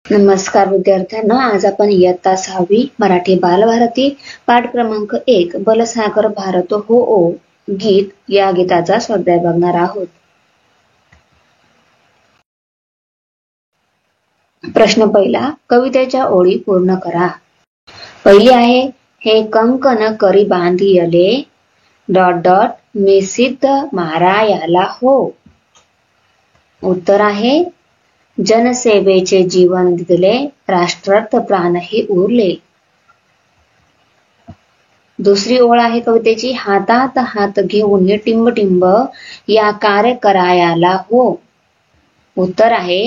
नमस्कार विद्यार्थ्यांनो, आज आपण इयत्ता 6वी मराठी बालभारती पाठ क्रमांक 1 बलसागर भारत हो ओ गीत या गीताचा स्वाध्याय बघणार आहोत। प्रश्न पहिला, कवितेच्या ओळी पूर्ण करा। पहिली आहे, हे कंकण करी बांधियले ... मी सिद्ध महारायाला हो। उत्तर आहे, जनसेवेचे जीवन दिले, राष्ट्रार्थ प्राणही उरले। दुसरी ओळ आहे कवितेची, हातात हात घेऊन टिंब टिंब या कार्य करायाला हो। उत्तर आहे,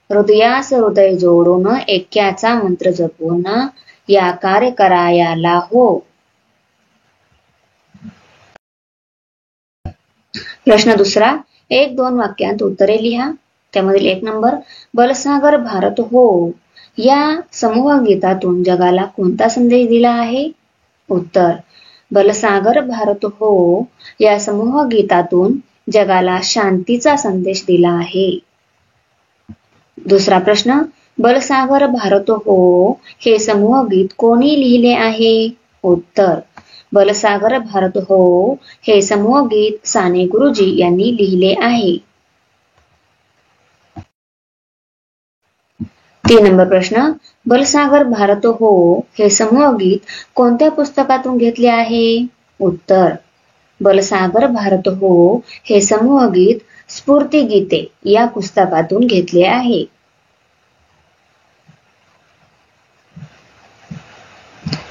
हृदयास हृदय जोडून ऐक्याचा मंत्र जपून या कार्य करायाला हो। प्रश्न दुसरा, 1-2 वाक्यांत उत्तरे लिहा। त्यामधील 1 नंबर, बलसागर भारत हो या समूह गीतातून जगाला कोणता संदेश दिला आहे? उत्तर, बलसागर भारत हो या समूह गीतातून जगाला शांतीचा संदेश दिला आहे। दुसरा प्रश्न, बलसागर भारत हो हे समूह गीत कोणी लिहिले आहे? उत्तर, बलसागर भारत हो हे समूह गीत साने गुरुजी यांनी लिहिले आहे। 3 नंबर प्रश्न, बलसागर भारत हो हे समूह गीत कोणत्या पुस्तकातून घेतले आहे? उत्तर, बलसागर भारत हो हे समूह गीत स्फूर्ती गीते या पुस्तकातून घेतले आहे।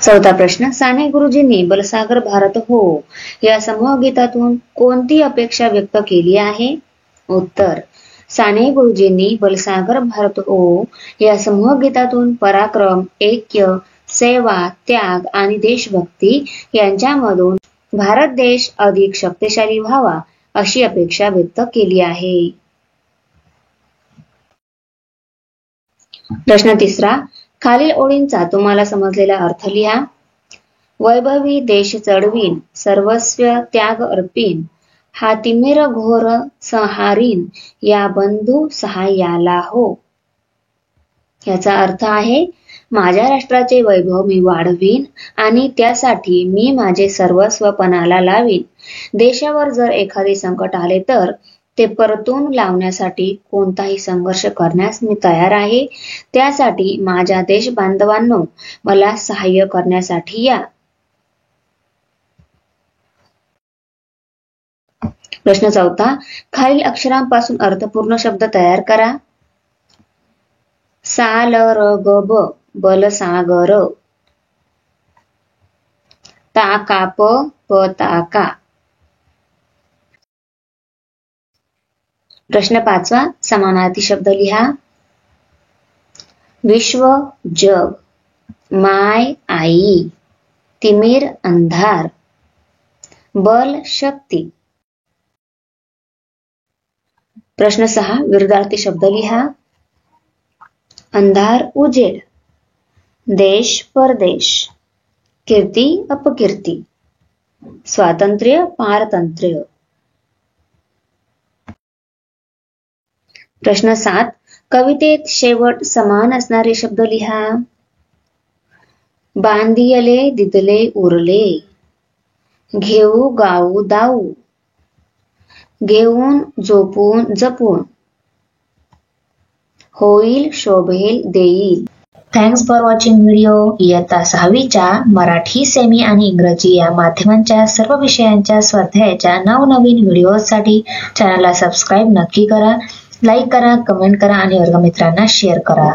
चौथा प्रश्न, साने गुरुजींनी बलसागर भारत हो या समूह गीतातून कोणती अपेक्षा व्यक्त केली आहे? उत्तर, साने गुरुजींनी बलसागर भारत हो या समूह गीतातून पराक्रम, ऐक्य, सेवा, त्याग आणि देशभक्ती यांच्यामधून भारत देश अधिक शक्तिशाली व्हावा अशी अपेक्षा व्यक्त केली आहे। प्रश्न तिसरा, खालील ओळींचा तुम्हाला समजलेला अर्थ लिहा। वैभवी देश चढवीन, सर्वस्व त्याग अर्पीन, हा तिमिर घोर संहारीन, या बंधू सहाय्याला हो। याचा अर्थ आहे, माझ्या राष्ट्राचे वैभव मी वाढवीन आणि त्यासाठी मी माझे सर्वस्व पणाला लावीन। देशावर जर एखादे संकट आले तर ते परतून लावण्यासाठी कोणताही संघर्ष करण्यास मी तयार आहे। त्यासाठी माझ्या देश बांधवांनो, मला सहाय्य करण्यासाठी या। प्रश्न चौथा, खालील अक्षरांपासून अर्थपूर्ण शब्द तयार करा। साल र ग ब बलसागर, ताका प ताका। प्रश्न 5वा, समानार्थी शब्द लिहा। विश्व जग, माय आई, तिमिर अंधार, बल शक्ती। प्रश्न 6, विरुद्धार्थी शब्द लिहा। अंधार उजेड, देश परदेश, कीर्ती अपकीर्ती, स्वातंत्र्य पारतंत्र्य। प्रश्न 7, कवितेत शेवट समान असणारे शब्द लिहा। बांधियले दिदले उरले, घेऊ गाऊ दाऊ, घेऊन झोपून जपून, होईल शोभेल देईल। Thanks for watching video. इयत्ता 6वीच्या मराठी, सेमी आणि इंग्रजी या माध्यमांच्या सर्व विषयांच्या स्वाध्यायाच्या नवनवीन व्हिडिओसाठी चॅनलला सबस्क्राईब नक्की करा, लाईक करा, कमेंट करा आणि वर्गमित्रांना शेअर करा।